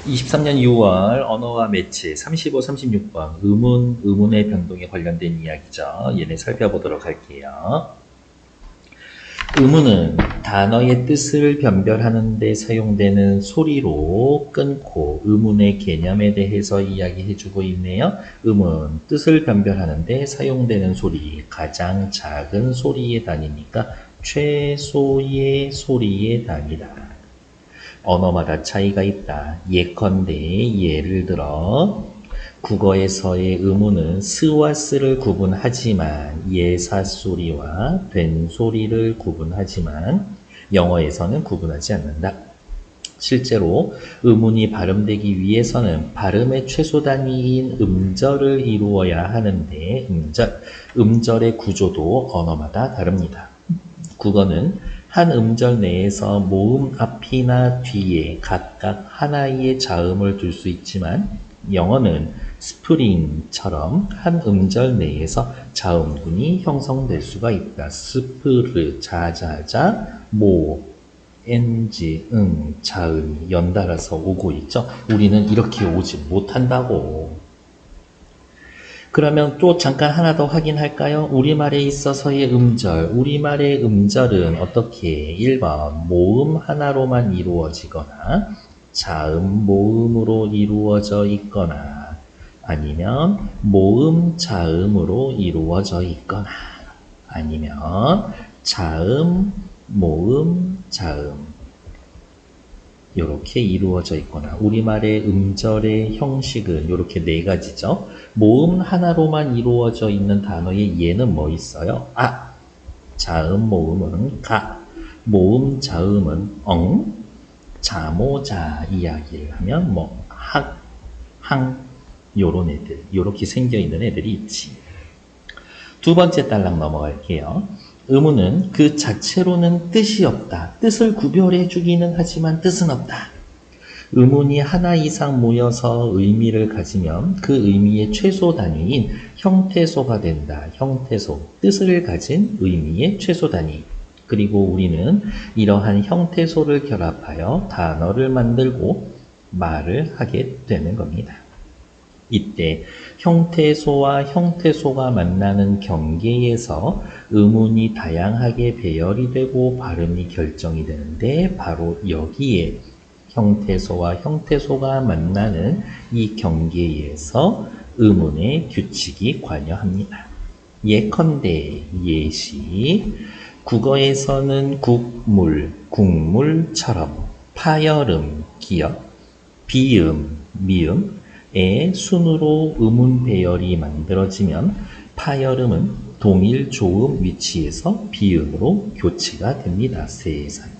23년 6월 언어와 매체 35, 36번 의문, 의문의 변동에 관련된 이야기죠. 얘네 살펴보도록 할게요. 의문은 단어의 뜻을 변별하는 데 사용되는 소리로 끊고 의문의 개념에 대해서 이야기해주고 있네요. 의문, 뜻을 변별하는 데 사용되는 소리, 가장 작은 소리의 단위니까 최소의 소리의 단위다. 언어마다 차이가 있다. 예컨대 예를 들어 국어에서의 의문은 스와 스를 구분하지만 예사소리와 된소리를 구분하지만 영어에서는 구분하지 않는다. 실제로 의문이 발음되기 위해서는 발음의 최소 단위인 음절을 이루어야 하는데 음절의 구조도 언어마다 다릅니다. 국어는 한 음절 내에서 모음 앞이나 뒤에 각각 하나의 자음을 둘 수 있지만 영어는 스프링처럼 한 음절 내에서 자음군이 형성될 수가 있다. 스프르, 자자자, 모, 엔지, 자음이 연달아서 오고 있죠. 우리는 이렇게 오지 못한다고. 그러면 또 잠깐 하나 더 확인할까요? 우리말에 있어서의 음절. 우리말의 음절은 어떻게? 1번 모음 하나로만 이루어지거나 자음 모음으로 이루어져 있거나 아니면 모음 자음으로 이루어져 있거나 아니면 자음 모음 자음 이렇게 이루어져 있거나 우리말의 음절의 형식은 이렇게 네 가지죠. 모음 하나로만 이루어져 있는 단어의 예는 뭐 있어요? 아, 자음 모음은 가, 모음 자음은 엉, 자모자 이야기를 하면 뭐 학, 항 요런 애들, 요렇게 생겨 있는 애들이 있지. 두 번째 딸랑 넘어갈게요. 의문은 그 자체로는 뜻이 없다. 뜻을 구별해 주기는 하지만 뜻은 없다. 의문이 하나 이상 모여서 의미를 가지면 그 의미의 최소 단위인 형태소가 된다. 형태소, 뜻을 가진 의미의 최소 단위. 그리고 우리는 이러한 형태소를 결합하여 단어를 만들고 말을 하게 되는 겁니다. 이때 형태소와 형태소가 만나는 경계에서 의문이 다양하게 배열이 되고 발음이 결정이 되는데 바로 여기에 형태소와 형태소가 만나는 이 경계에서 의문의 규칙이 관여합니다. 예컨대 예시 국어에서는 국물, 국물처럼 파열음, 기역, 비음, 미음, 의 순으로 의문 배열이 만들어지면 파열음은 동일 조음 위치에서 비음으로 교체가 됩니다. 세상에.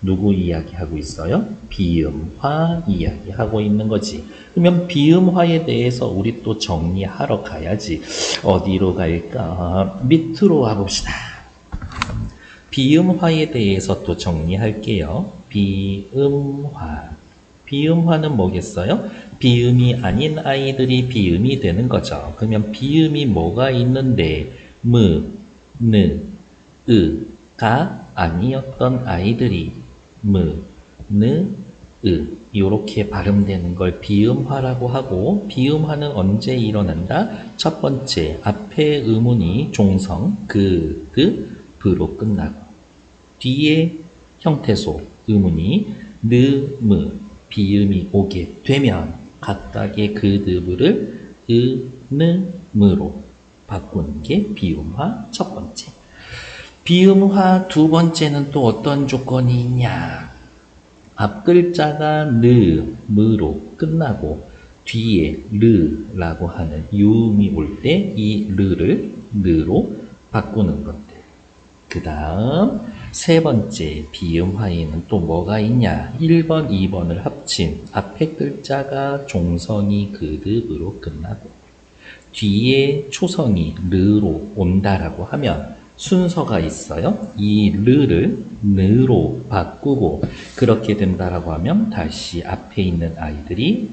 누구 이야기하고 있어요? 비음화 이야기하고 있는 거지. 그러면 비음화에 대해서 우리 또 정리하러 가야지. 어디로 갈까? 밑으로 가봅시다. 비음화에 대해서 또 정리할게요. 비음화. 비음화는 뭐겠어요? 비음이 아닌 아이들이 비음이 되는 거죠. 그러면 비음이 뭐가 있는데 무, 느, 으가 아니었던 아이들이 무, 느, 이렇게 발음되는 걸 비음화라고 하고 비음화는 언제 일어난다? 첫 번째 앞에 의문이 종성 브로 끝나고 뒤에 형태소 의문이 느, 무 비음이 오게 되면 각각의 그 드부를 느무로 바꾸는 게 비음화 첫 번째. 비음화 두 번째는 또 어떤 조건이 있냐? 앞 글자가 느, 무로 끝나고 뒤에 르라고 하는 유음이 올 때 이 르를 느로 바꾸는 것들. 그 다음 세 번째 비음화에는 또 뭐가 있냐? 1번, 2번을 합친 앞에 글자가 종성이 그득으로 끝나고 뒤에 초성이 르로 온다라고 하면 순서가 있어요. 이 르를 느로 바꾸고 그렇게 된다라고 하면 다시 앞에 있는 아이들이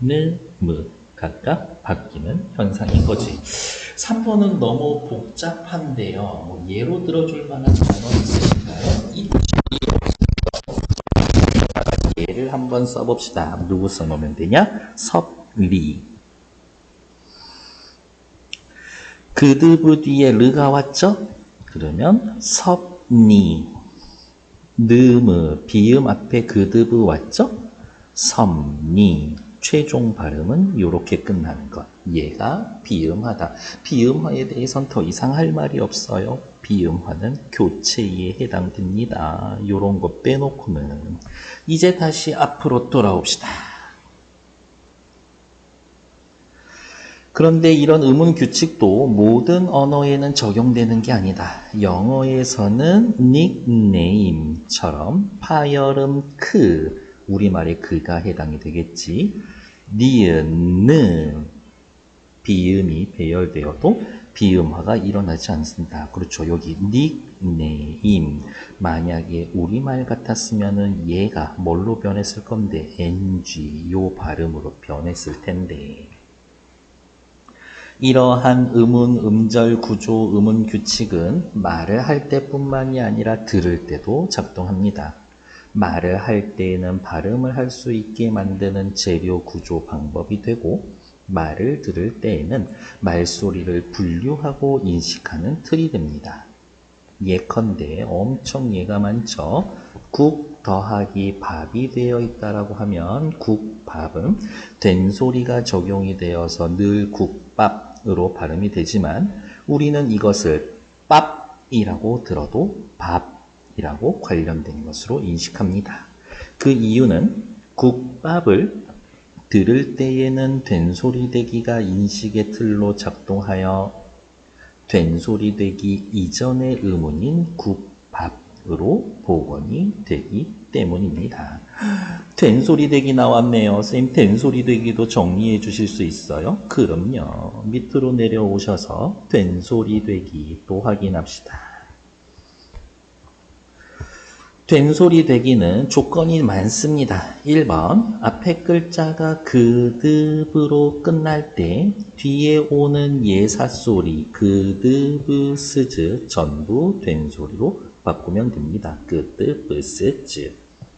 느, 무 각각 바뀌는 현상인 거지. 3번은 너무 복잡한데요. 뭐 예로 들어줄 만한 단어 있으실까요? 예를 예를 한번 써봅시다. 누구 써놓으면 되냐? 섭리. 그드브 뒤에 르가 왔죠? 그러면 섭니. 느무 비음 앞에 그드브 왔죠? 섭니. 최종 발음은 이렇게 끝나는 것. 얘가 비음화다. 비음화에 대해서는 더 이상 할 말이 없어요. 비음화는 교체에 해당됩니다. 이런 거 빼놓고는. 이제 다시 앞으로 돌아옵시다. 그런데 이런 의문 규칙도 모든 언어에는 적용되는 게 아니다. 영어에서는 닉네임처럼 파열음 크, 우리말의 그가 해당이 되겠지. 니은, 느, 비음이 배열되어도 비음화가 일어나지 않습니다. 그렇죠. 여기 닉네임. 만약에 우리말 같았으면은 얘가 뭘로 변했을 건데, ng, 요 발음으로 변했을 텐데. 이러한 음운, 음절, 구조, 음운 규칙은 말을 할 때뿐만이 아니라 들을 때도 작동합니다. 말을 할 때에는 발음을 할 수 있게 만드는 재료, 구조, 방법이 되고 말을 들을 때에는 말소리를 분류하고 인식하는 틀이 됩니다. 예컨대 엄청 예가 많죠. 국 더하기 밥이 되어 있다라고 하면 국밥은 된소리가 적용이 되어서 늘 국밥으로 발음이 되지만 우리는 이것을 밥이라고 들어도 밥이라고 관련된 것으로 인식합니다. 그 이유는 국밥을 들을 때에는 된소리 되기가 인식의 틀로 작동하여 된소리 되기 이전의 의문인 국밥으로 복원이 되기 때문입니다. 된소리 되기 나왔네요. 선생님, 된소리 되기도 정리해 주실 수 있어요? 그럼요. 밑으로 내려오셔서 된소리 되기 또 확인합시다. 된소리 되기는 조건이 많습니다. 1번, 앞에 글자가 그드브로 끝날 때 뒤에 오는 예사소리 그드브 스즈 전부 된소리로 바꾸면 됩니다. 그드브 스즈.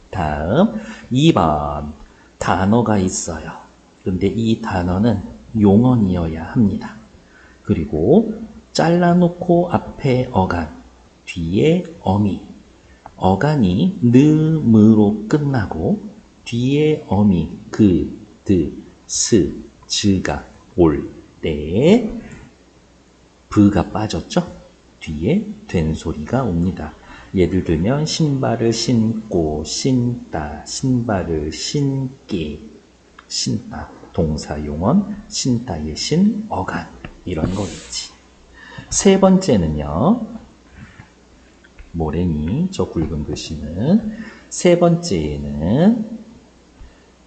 다음 2번, 단어가 있어요. 근데 이 단어는 용언이어야 합니다. 그리고 잘라놓고 앞에 어간, 뒤에 어미. 어간이 느무로 끝나고 뒤에 어미 그, 드, 스, 즈가 올 때 브가 빠졌죠? 뒤에 된소리가 옵니다. 예를 들면 신발을 신고 신다, 신발을 신게, 신다, 동사용언, 신다의 신, 어간 이런 거겠지. 세 번째는요. 뭐래니? 저 굵은 글씨는 세 번째에는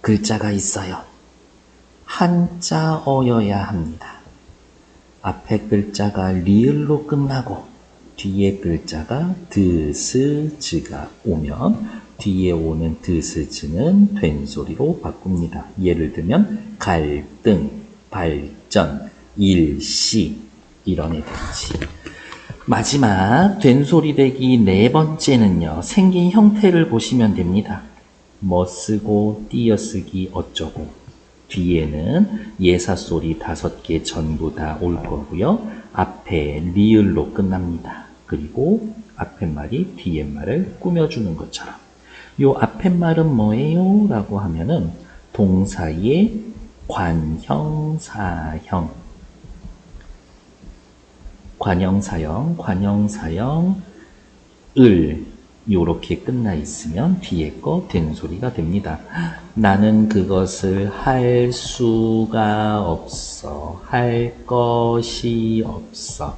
글자가 있어요. 한자어여야 합니다. 앞에 글자가 리을로 끝나고 뒤에 글자가 드스즈가 오면 뒤에 오는 드스즈는 된소리로 바꿉니다. 예를 들면 갈등, 발전, 일시 이런 애들이지. 마지막 된소리 되기 네 번째는요. 생긴 형태를 보시면 됩니다. 뭐 쓰고 띄어쓰기 어쩌고 뒤에는 예사소리 5개 전부 다 올 거고요. 앞에 리을로 끝납니다. 그리고 앞에 말이 뒤에 말을 꾸며주는 것처럼 요 앞에 말은 뭐예요? 라고 하면은 동사의 관형사형 관형사형, 을 요렇게 끝나 있으면 뒤에 거 된소리가 됩니다. 나는 그것을 할 수가 없어. 할 것이 없어.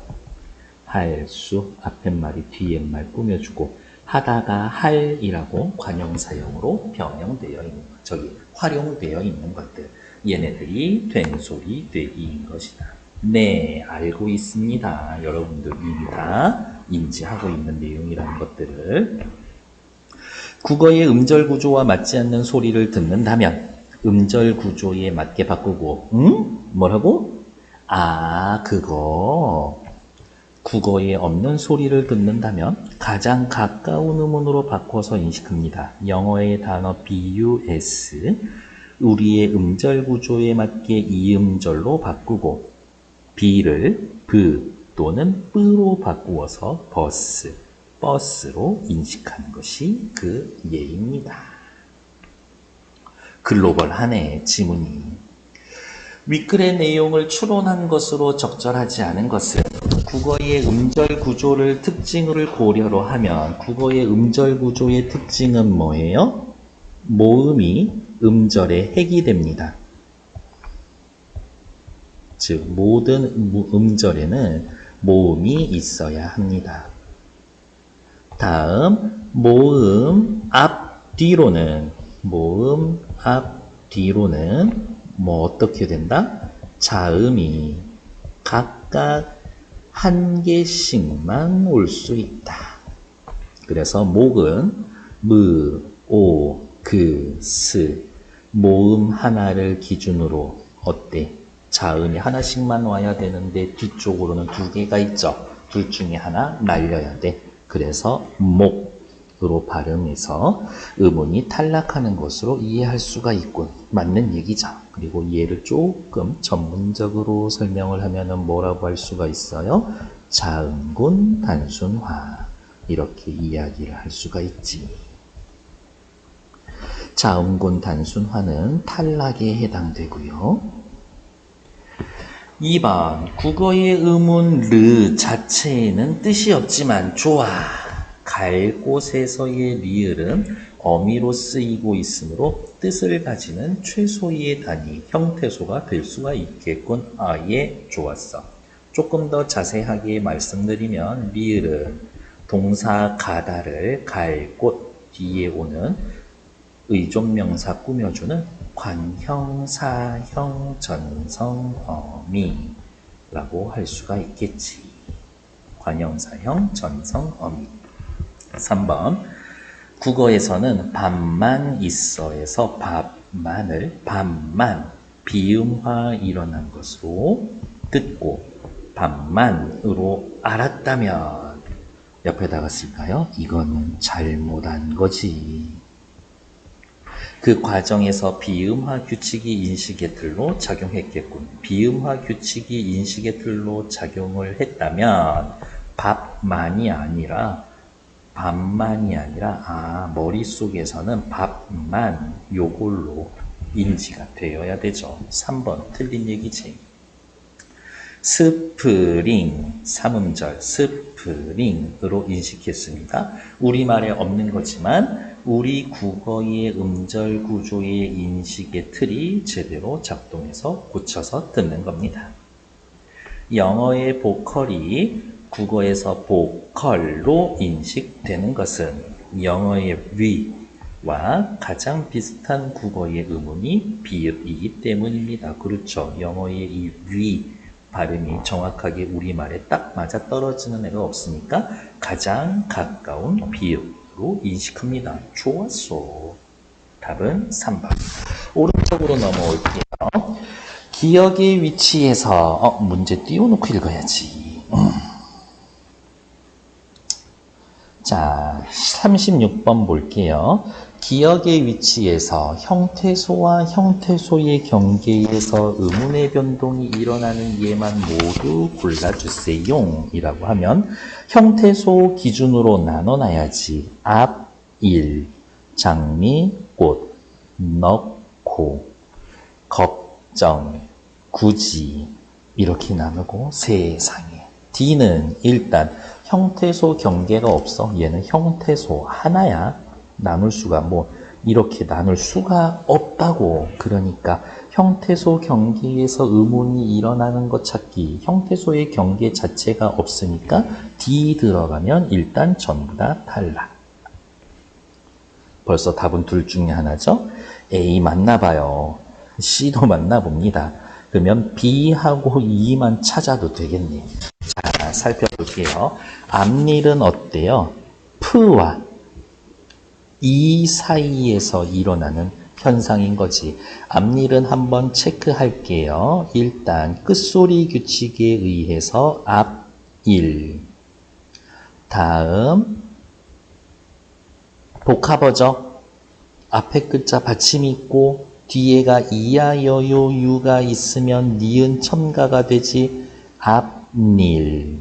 할 수, 앞에 말이 뒤에 말 꾸며주고 하다가 할이라고 관형사형으로 변형되어 있는 것, 활용되어 있는 것들. 얘네들이 된소리 되기인 것이다. 네, 알고 있습니다. 여러분들 이미 다 인지하고 있는 내용이라는 것들을. 국어의 음절 구조와 맞지 않는 소리를 듣는다면 음절 구조에 맞게 바꾸고 뭐라고? 아, 그거 국어에 없는 소리를 듣는다면 가장 가까운 음운으로 바꿔서 인식합니다. 영어의 단어 BUS, 우리의 음절 구조에 맞게 이 음절로 바꾸고 B를 B 또는 B로 바꾸어서 버스, 버스로 인식하는 것이 그 예입니다. 글로벌하네, 지문이. 윗글의 내용을 추론한 것으로 적절하지 않은 것은 국어의 음절 구조를 특징을 고려로 하면 국어의 음절 구조의 특징은 뭐예요? 모음이 음절의 핵이 됩니다. 즉 모든 음절에는 모음이 있어야 합니다. 다음 모음 앞뒤로는 뭐 어떻게 된다? 자음이 각각 한 개씩만 올 수 있다. 그래서 목은 무, 오, 그, 스 모음 하나를 기준으로 어때? 자음이 하나씩만 와야 되는데 뒤쪽으로는 두 개가 있죠. 둘 중에 하나 날려야 돼. 그래서 목으로 발음해서 음운이 탈락하는 것으로 이해할 수가 있군. 맞는 얘기죠. 그리고 얘를 조금 전문적으로 설명을 하면 뭐라고 할 수가 있어요? 자음군 단순화. 이렇게 이야기를 할 수가 있지. 자음군 단순화는 탈락에 해당되고요. 2번 국어의 음운 르 자체에는 뜻이 없지만 좋아. 갈 곳에서의 리을은 어미로 쓰이고 있으므로 뜻을 가지는 최소의 단위, 형태소가 될 수가 있겠군. 아예 좋았어. 조금 더 자세하게 말씀드리면 리을은 동사 가다를 갈 곳 뒤에 오는 의존명사 꾸며주는 관형, 사형, 전성, 어미라고 할 수가 있겠지. 관형, 사형, 전성, 어미. 3번 국어에서는 밥만 있어에서 밥만 비음화 일어난 것으로 듣고 밥만으로 알았다면 옆에다가 쓸까요? 이거는 잘못한 거지. 그 과정에서 비음화 규칙이 인식의 틀로 작용했겠군. 비음화 규칙이 인식의 틀로 작용을 했다면 밥만이 아니라 머릿속에서는 밥만 요걸로 인지가 되어야 되죠. 3번 틀린 얘기지. 스프링, 삼음절 스프링으로 인식했습니다. 우리말에 없는 거지만 우리 국어의 음절 구조의 인식의 틀이 제대로 작동해서 고쳐서 듣는 겁니다. 영어의 보컬이 국어에서 보컬로 인식되는 것은 영어의 위와 가장 비슷한 국어의 음운이 비읍이기 때문입니다. 그렇죠. 영어의 이 위 발음이 정확하게 우리말에 딱 맞아 떨어지는 애가 없으니까 가장 가까운 비읍으로 인식합니다. 좋았어. 답은 3번. 오른쪽으로 넘어올게요. 기억의 위치에서 문제 띄워놓고 읽어야지. 자, 36번 볼게요. 기억의 위치에서 형태소와 형태소의 경계에서 음운의 변동이 일어나는 예만 모두 골라주세요. 이라고 하면 형태소 기준으로 나눠놔야지. 앞, 일, 장미, 꽃, 넣고, 걱정, 굳이 이렇게 나누고 세상에. D는 일단 형태소 경계가 없어. 얘는 형태소 하나야. 나눌 수가 이렇게 나눌 수가 없다고. 그러니까 형태소 경계에서 음운이 일어나는 것 찾기. 형태소의 경계 자체가 없으니까 D 들어가면 일단 전부 다 탈락. 벌써 답은 둘 중에 하나죠. A 맞나 봐요. C도 맞나 봅니다. 그러면 B하고 E만 찾아도 되겠네. 자, 살펴볼게요. 앞일은 어때요? P와 이 사이에서 일어나는 현상인 거지. 앞일은 한번 체크할게요. 일단 끝소리 규칙에 의해서 앞, 일. 다음 복합어죠. 앞에 글자 받침이 있고 뒤에가 이야 여요 유가 있으면 니은 첨가가 되지. 앞닐.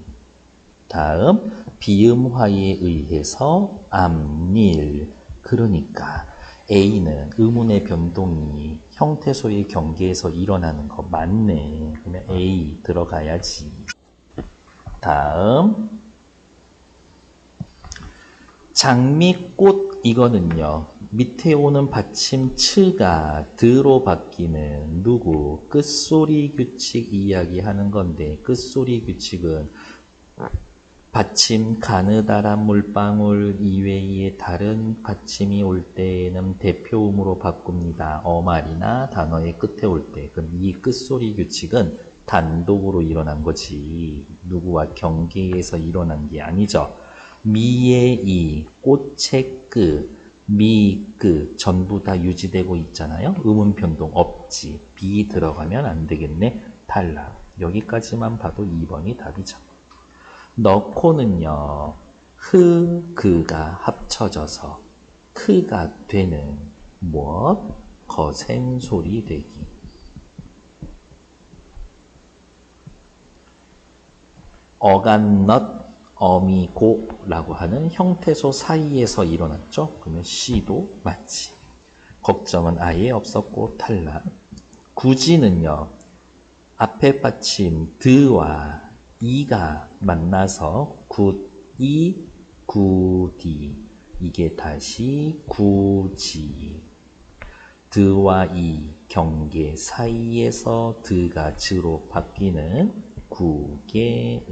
다음 비음화에 의해서 앞닐. 그러니까 A는 의문의 변동이 형태소의 경계에서 일어나는 거 맞네. 그러면 A 들어가야지. 다음 장미꽃. 이거는요, 밑에 오는 받침 츠가 드로 바뀌는 누구? 끝소리 규칙 이야기하는 건데, 끝소리 규칙은 받침 가느다란 물방울 이외에 다른 받침이 올 때에는 대표음으로 바꿉니다. 어말이나 단어의 끝에 올 때. 그럼 이 끝소리 규칙은 단독으로 일어난 거지. 누구와 경계에서 일어난 게 아니죠. 미의 이, 꽃의 끄, 미, 끄 전부 다 유지되고 있잖아요. 음운 변동 없지. 비 들어가면 안 되겠네. 탈락. 여기까지만 봐도 2번이 답이죠. 넣고는요, 흐, 그가 합쳐져서 크가 되는 무엇? 거센 소리 되기. 어간넛, 어미고라고 하는 형태소 사이에서 일어났죠. 그러면 C도 맞지. 걱정은 아예 없었고 탈락. 구지는요, 앞에 받침 드와 이가 만나서 굿이, 구디. 이게 다시 구지. 드와 이 경계 사이에서 드가 즈로 바뀌는 구개음화.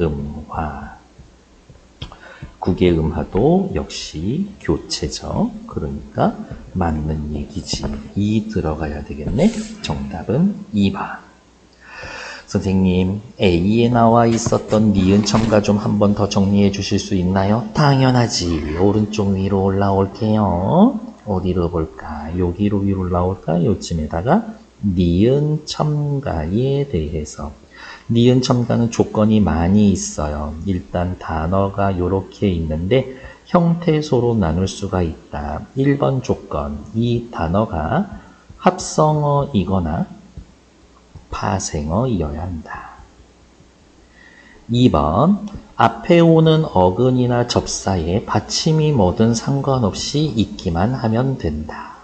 구개음화도 역시 교체죠. 그러니까 맞는 얘기지. 이 들어가야 되겠네. 정답은 2번. 선생님, A에 나와 있었던 니은 첨가 좀 한 번 더 정리해 주실 수 있나요? 당연하지. 오른쪽 위로 올라올게요. 어디로 볼까? 여기로 위로 올라올까? 요쯤에다가 니은 첨가에 대해서. 니은 첨가는 조건이 많이 있어요. 일단 단어가 이렇게 있는데 형태소로 나눌 수가 있다. 1번 조건, 이 단어가 합성어이거나 파생어이어야 한다. 2번, 앞에 오는 어근이나 접사에 받침이 뭐든 상관없이 있기만 하면 된다.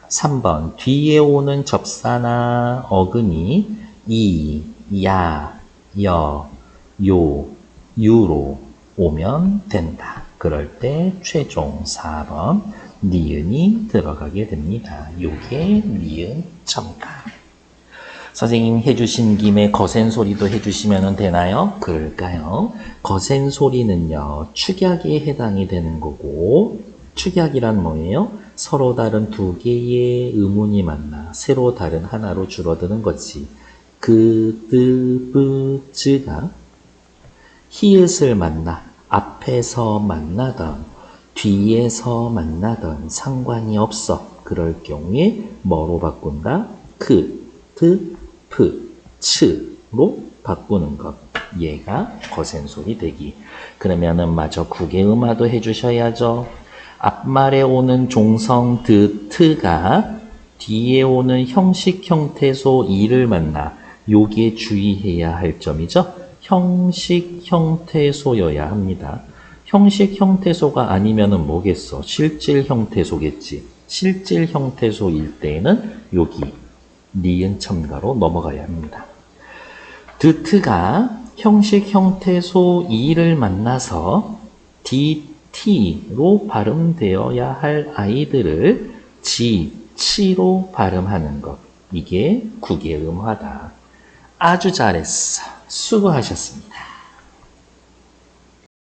3번, 뒤에 오는 접사나 어근이 이, 야, 여, 요, 유로 오면 된다. 그럴 때 최종 4번 니은이 들어가게 됩니다. 요게 니은 첨가. 선생님 해주신 김에 거센 소리도 해주시면 되나요? 그럴까요? 거센 소리는요, 축약에 해당이 되는 거고, 축약이란 뭐예요? 서로 다른 두 개의 음운이 만나 새로 다른 하나로 줄어드는 거지. 그, 뜨, 뿌, 즈가 히읗을 만나 앞에서 만나던 뒤에서 만나던 상관이 없어. 그럴 경우에 뭐로 바꾼다? 그, 트, 프, 츠로 바꾸는 것. 얘가 거센 소리 되기. 그러면은 마저 구개음화도 해주셔야죠. 앞말에 오는 종성 드, 트가 뒤에 오는 형식 형태소 이를 만나. 요게 주의해야 할 점이죠. 형식 형태소여야 합니다. 형식 형태소가 아니면은 뭐겠어? 실질 형태소겠지. 실질 형태소일 때에는 여기 니은 첨가로 넘어가야 합니다. 드트가 형식 형태소 이를 만나서 DT로 발음되어야 할 아이들을 지, 치로 발음하는 것. 이게 구개음화다. 아주 잘했어. 수고하셨습니다.